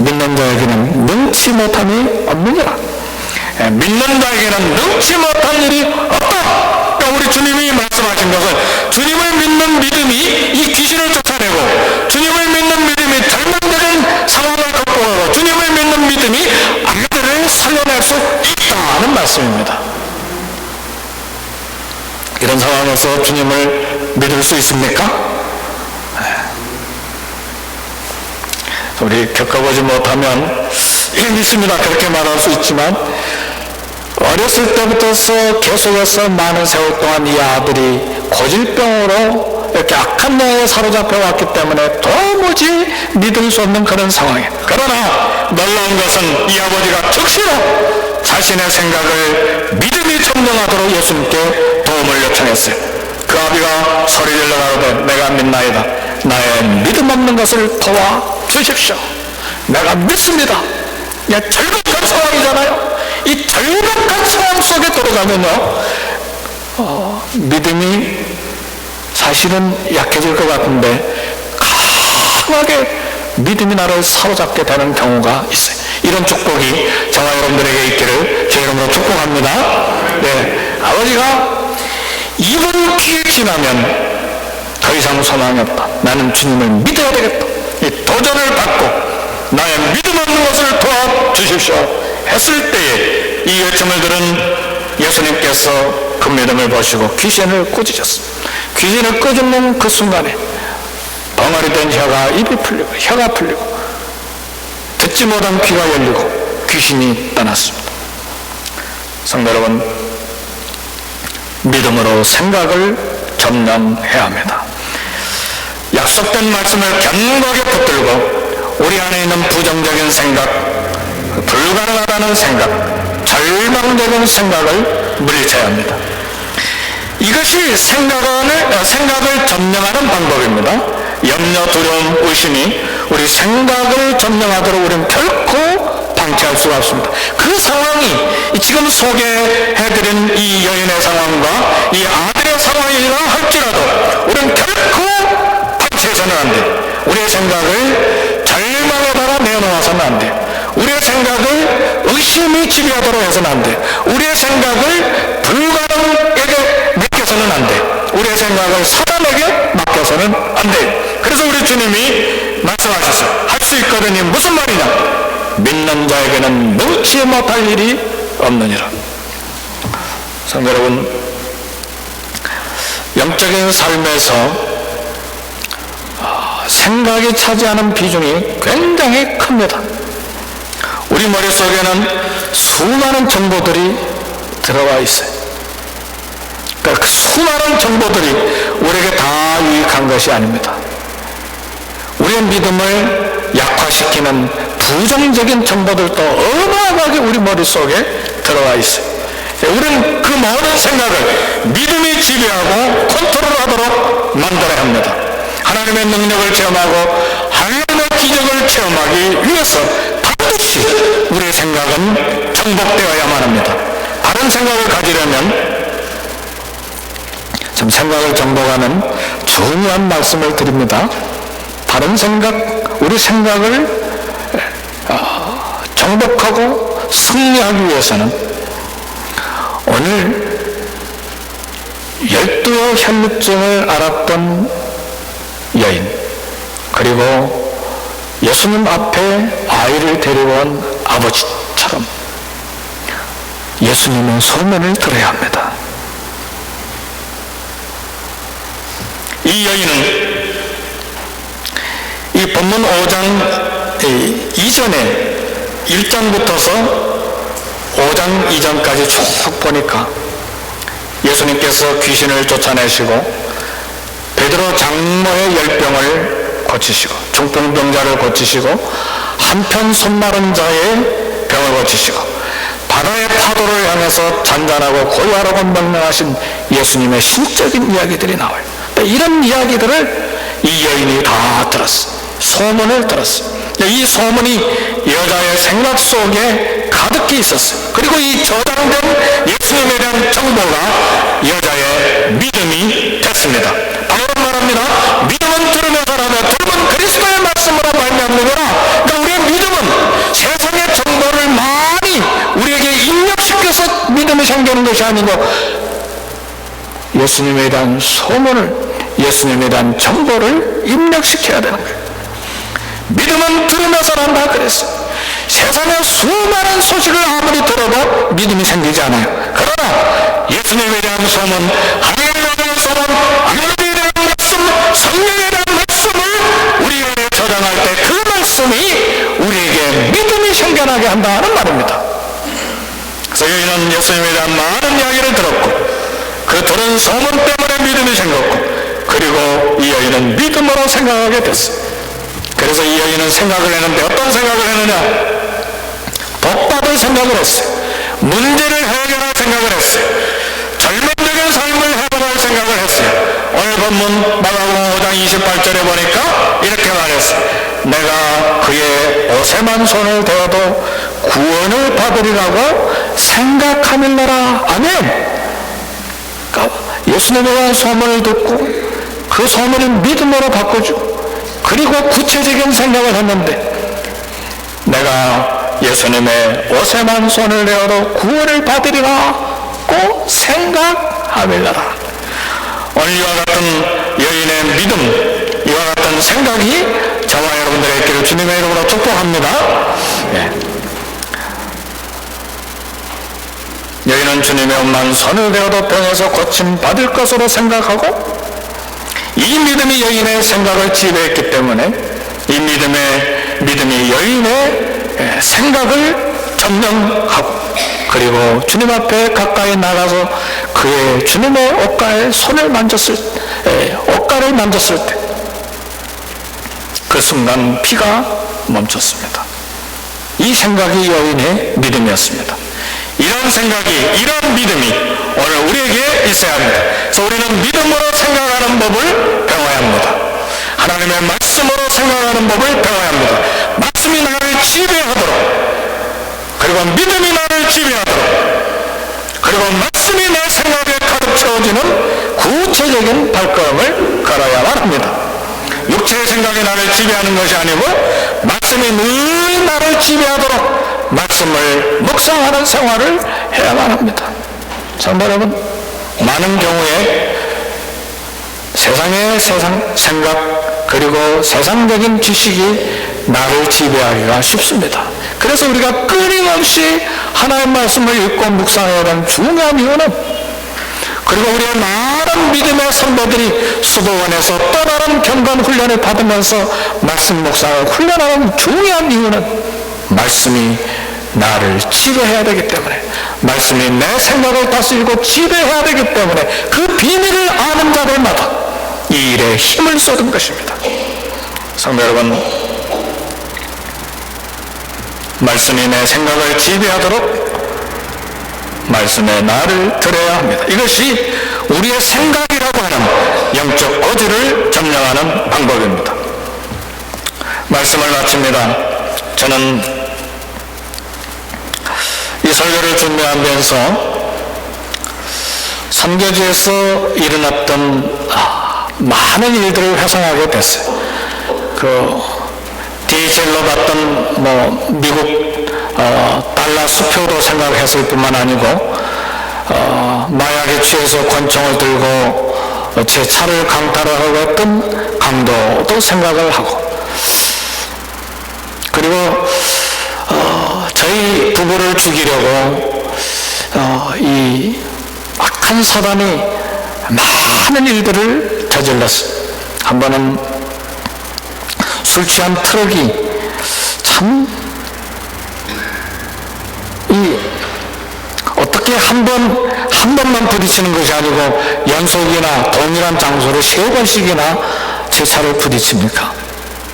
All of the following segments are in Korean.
믿는 자에게는 능치 못함이 없느니라. 믿는 자에게는 능치 못할 일이 없다. 그러니까 우리 주님이 말씀하신 것은 주님을 믿는 믿음이 이 귀신을 쫓아내고, 주님을 믿는 믿음이 절망적인 상황을 극복하고, 주님을 믿는 믿음이 아들을 살려낼 수 있다는 말씀입니다. 이런 상황에서 주님을 믿을 수 있습니까? 우리 겪어보지 못하면 믿습니다 그렇게 말할 수 있지만, 어렸을 때부터 계속해서 많은 세월 동안 이 아들이 고질병으로 이렇게 악한 영에 사로잡혀 왔기 때문에 도무지 믿을 수 없는 그런 상황이에요. 그러나 놀라운 것은 이 아버지가 즉시로 자신의 생각을 믿음이 점령하도록 예수님께 도움을 요청했어요. 그 아비가 소리 질러 가로되 내가 믿나이다. 나의 믿음 없는 것을 도와 주십시오. 내가 믿습니다. 절박한 상황이잖아요. 이 절박한 상황 속에 들어가면요, 믿음이 사실은 약해질 것 같은데 강하게 믿음이 나를 사로잡게 되는 경우가 있어요. 이런 축복이 저와 여러분들에게 있기를 제 이름으로 축복합니다. 네, 아버지가 이번 기회 지나면 더 이상 소망이 없다. 나는 주님을 믿어야 되겠다. 이 도전을 받고 나의 믿음 없는 것을 도와주십시오 했을 때에 이 요청을 들은 예수님께서 그 믿음을 보시고 귀신을 꾸짖었습니다. 귀신을 꾸짖는 그 순간에 벙어리 된 혀가 입이 풀리고 혀가 풀리고 듣지 못한 귀가 열리고 귀신이 떠났습니다. 성도 여러분, 믿음으로 생각을 점령해야 합니다. 약속된 말씀을 견고하게 붙들고 우리 안에 있는 부정적인 생각, 불가능하다는 생각, 절망적인 생각을 물리쳐야 합니다. 이것이 생각을 점령하는 방법입니다. 염려, 두려움, 의심이 우리 생각을 점령하도록 우리는 결코 방치할 수가 없습니다. 그 상황이 지금 소개해드린 이 여인의 상황과 이 아들의 상황이라 할지라도 우리는 결코 방치해서는 안 돼요. 우리의 생각을 절망에다가 내놓아서는 안 돼요. 우리의 생각을 의심이 지배하도록 해서는 안 돼요. 우리의 생각을 불가능에게 맡겨서는 안 돼요. 우리의 생각을 사단에게 맡겨서는 안 돼요. 그래서 우리 주님이 말씀하셨어요. 할 수 있거든요. 무슨 말이냐? 믿는 자에게는 능치 못할 일이 없느니라. 성도 여러분, 영적인 삶에서 생각이 차지하는 비중이 굉장히 큽니다. 우리 머릿속에는 수많은 정보들이 들어와 있어요. 그러니까 그 수많은 정보들이 우리에게 다 유익한 것이 아닙니다. 우리의 믿음을 약화시키는 부정적인 정보들도 어마어마하게 우리 머릿속에 들어와 있어요. 우리는 그 모든 생각을 믿음이 지배하고 컨트롤하도록 만들어야 합니다. 하나님의 능력을 체험하고 하나님의 기적을 체험하기 위해서 반드시 우리의 생각은 정복되어야만 합니다. 다른 생각을 가지려면 참 생각을 정복하는 중요한 말씀을 드립니다. 다른 생각, 우리 생각을 정복하고 승리하기 위해서는 오늘 12의 혈루증을 앓았던 여인, 그리고 예수님 앞에 아이를 데리고 온 아버지처럼 예수님의 소문을 들어야 합니다. 이 여인은 이 본문 5장 이전에 1장부터서 5장 이전까지 쭉 보니까 예수님께서 귀신을 쫓아내시고 베드로 장모의 열병을 고치시고 중풍병자를 고치시고 한편 손마른 자의 병을 고치시고 바다의 파도를 향해서 잔잔하고 고요하라고 명령하신 예수님의 신적인 이야기들이 나와요. 이런 이야기들을 이 여인이 다 들었어. 소문을 들었어. 이 소문이 여자의 생각 속에 가득히 있었어요. 그리고 이 저장된 예수님에 대한 정보가 여자의 믿음이 됐습니다. 바울은 말합니다. 믿음은 들으면서 하며 들음은 그리스도의 말씀으로 말미암느니라. 그러니까 우리의 믿음은 것이 아니고 예수님에 대한 소문을, 예수님에 대한 정보를 입력시켜야 되는 거예요. 믿음은 들으면서 난다 그랬어요. 세상에 수많은 소식을 아무리 들어도 믿음이 생기지 않아요. 그러나 예수님에 대한 소문, 하나님에 대한 소문, 하나님에 대한 말씀, 성령에 대한 말씀을 우리 안에 저장할 때 그 말씀이 우리에게 믿음이 생겨나게 한다는 말입니다. 그래서 여인은 예수님에 대한 많은 이야기를 들었고 그 들은 소문 때문에 믿음이 생겼고, 그리고 이 여인은 믿음으로 생각하게 됐어요. 그래서 이 여인은 생각을 했는데 어떤 생각을 했느냐? 복받을 생각을 했어요. 문제를 해결할 생각을 했어요. 절망적인 삶을 해결할 생각을 했어요. 오늘 본문 마가복음 5장 28절에 보니까 이렇게 말했어요. 내가 그의 옷에만 손을 대어도 구원을 받으리라고 생각하밀러라. 아멘. 그러니까 예수님에 대한 소문을 듣고 그 소문을 믿음으로 바꿔주고, 그리고 구체적인 생각을 했는데 내가 예수님의 옷에만 손을 대어도 구원을 받으리라고 생각하밀러라. 오늘 이와 같은 여인의 믿음, 이와 같은 생각이 저와 여러분들의 있기를 주님의 이름으로 축복합니다. 예. 여인은 주님의 옷만 손을 대어도 병에서 고침받을 것으로 생각하고, 이 믿음이 여인의 생각을 지배했기 때문에 이 믿음이 여인의 생각을 점령하고, 그리고 주님 앞에 가까이 나가서 그의 주님의 옷가에 손을 만졌을 때, 옷가를 만졌을 때 그 순간 피가 멈췄습니다. 이 생각이 여인의 믿음이었습니다. 이런 생각이, 이런 믿음이 오늘 우리에게 있어야 합니다. 그래서 우리는 믿음으로 생각하는 법을 배워야 합니다. 하나님의 말씀으로 생각하는 법을 배워야 합니다. 말씀이 나를 지배하도록, 그리고 믿음이 나를 지배하도록, 그리고 말씀이 내 생각에 가득 채워지는 구체적인 발걸음을 걸어야만 합니다. 육체의 생각이 나를 지배하는 것이 아니고 말씀이 늘 나를 지배하도록 말씀을 묵상하는 생활을 해야만 합니다. 자, 여러분, 많은 경우에 세상의 생각, 그리고 세상적인 지식이 나를 지배하기가 쉽습니다. 그래서 우리가 끊임없이 하나님의 말씀을 읽고 묵상해야 하는 중요한 이유는, 그리고 우리의 많은 믿음의 선배들이 수도원에서 또 다른 경건 훈련을 받으면서 말씀 묵상을 훈련하는 중요한 이유는 말씀이 나를 지배해야 되기 때문에, 말씀이 내 생각을 다스리고 지배해야 되기 때문에 그 비밀을 아는 자들마다 이 일에 힘을 쏟은 것입니다. 성도 여러분, 말씀이 내 생각을 지배하도록 말씀에 나를 들여야 합니다. 이것이 우리의 생각이라고 하는 영적 고지를 점령하는 방법입니다. 말씀을 마칩니다. 저는 이 설교를 준비하면서 선교지에서 일어났던 많은 일들을 회상하게 됐어요. 그 DHL로 봤던 미국 달러 수표도 생각했을 뿐만 아니고 마약에 취해서 권총을 들고 제 차를 강탈을 하고 했던 강도도 생각을 하고, 그리고 저희 부부를 죽이려고 이 악한 사단이 많은 일들을 저질렀어요. 한 번은 술 취한 트럭이 참 어떻게 한 번만 부딪히는 것이 아니고 연속이나 동일한 장소를 3번씩이나 제 차를 부딪힙니까?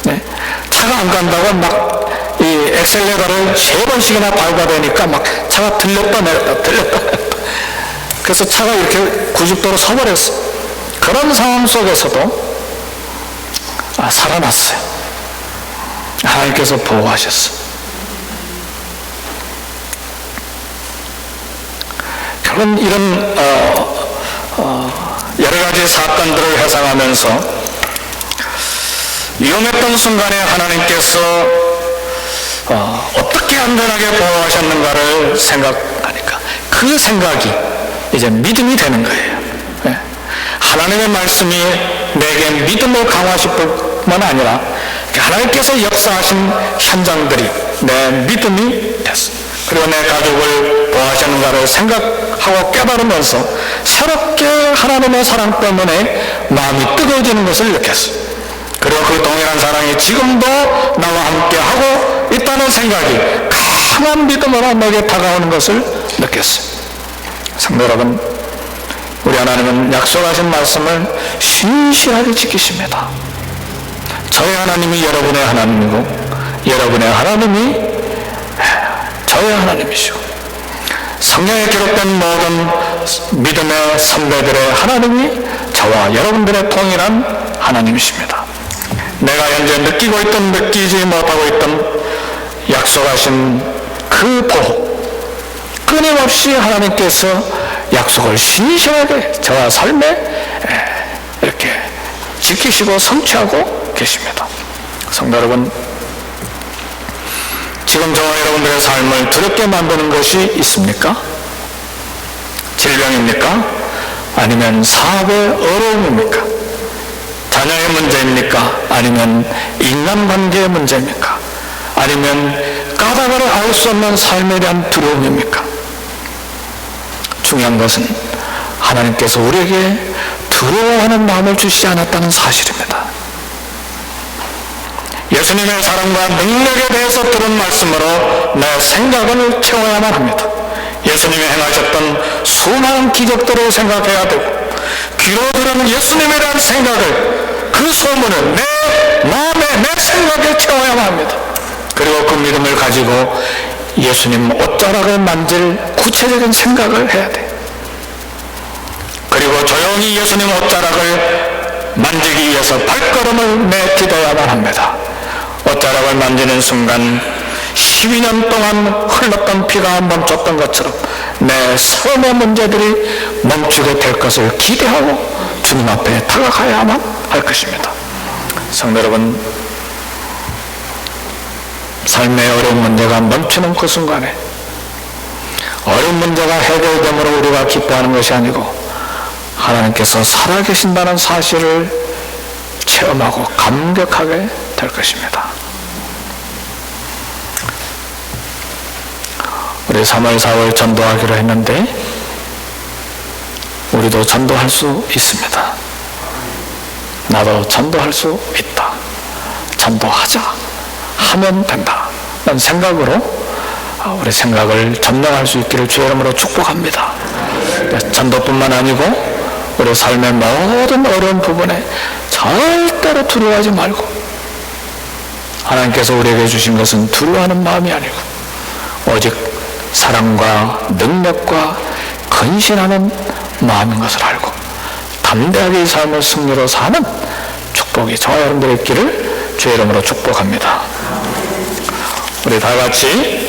네? 차가 안 간다고 막 이 엑셀레터를 3번씩이나 밟아대니까 막 차가 들렸다 내렸다. 그래서 차가 이렇게 90도로 서버렸어. 그런 상황 속에서도 살아났어요. 하나님께서 보호하셨어. 결국 이런 여러 가지 사건들을 회상하면서 위험했던 순간에 하나님께서 어떻게 안전하게 보호하셨는가를 생각하니까 그 생각이 이제 믿음이 되는 거예요. 예. 하나님의 말씀이 내게 믿음을 강화시킬 뿐만 아니라 하나님께서 역사하신 현장들이 내 믿음이 됐어. 그리고 내 가족을 보호하시는가를 생각하고 깨달으면서 새롭게 하나님의 사랑 때문에 마음이 뜨거워지는 것을 느꼈어. 그리고 그 동일한 사랑이 지금도 나와 함께 하고 있다는 생각이 강한 믿음으로 내게 다가오는 것을 느꼈어요. 성도 여러분, 우리 하나님은 약속하신 말씀을 신실하게 지키십니다. 저의 하나님이 여러분의 하나님이고 여러분의 하나님이 저의 하나님이시고 성경에 기록된 모든 믿음의 선배들의 하나님이 저와 여러분들의 동일한 하나님이십니다. 내가 현재 느끼고 있던 느끼지 못하고 있던 약속하신 그 보호, 끊임없이 하나님께서 약속을 신실하게 저와 삶에 이렇게 지키시고 성취하고 계십니다. 성도 여러분, 지금 저와 여러분들의 삶을 두렵게 만드는 것이 있습니까? 질병입니까? 아니면 사업의 어려움입니까? 자녀의 문제입니까? 아니면 인간관계의 문제입니까? 아니면 까닭을 알 수 없는 삶에 대한 두려움입니까? 중요한 것은 하나님께서 우리에게 두려워하는 마음을 주시지 않았다는 사실입니다. 예수님의 사랑과 능력에 대해서 들은 말씀으로 내 생각을 채워야만 합니다. 예수님이 행하셨던 수많은 기적들을 생각해야 되고 귀로 들은 예수님에 대한 생각을, 그 소문을 내 마음에, 내 생각에 채워야만 합니다. 그리고 그 믿음을 가지고 예수님 옷자락을 만질 구체적인 생각을 해야 돼. 그리고 조용히 예수님 옷자락을 만지기 위해서 발걸음을 내딛어야만 합니다. 옷자락을 만지는 순간 12년 동안 흘렀던 피가 멈췄던 것처럼 내 삶의 문제들이 멈추게 될 것을 기대하고 주님 앞에 다가가야만 할 것입니다. 성도 여러분, 삶의 어려운 문제가 멈추는 그 순간에 어려운 문제가 해결됨으로 우리가 기뻐하는 것이 아니고 하나님께서 살아계신다는 사실을 체험하고 감격하게 될 것입니다. 우리 3월 4월 전도하기로 했는데 우리도 전도할 수 있습니다. 나도 전도할 수 있다. 전도하자. 하면 된다. 라는 생각으로 우리 생각을 점령할 수 있기를 주의 이름으로 축복합니다. 전도뿐만 아니고 우리 삶의 모든 어려운 부분에 절대로 두려워하지 말고, 하나님께서 우리에게 주신 것은 두려워하는 마음이 아니고 오직 사랑과 능력과 근신하는 마음인 것을 알고 담대하게 이 삶을 승리로 사는 축복이 저와 여러분들의 있기를 주의 이름으로 축복합니다. 우리 다 같이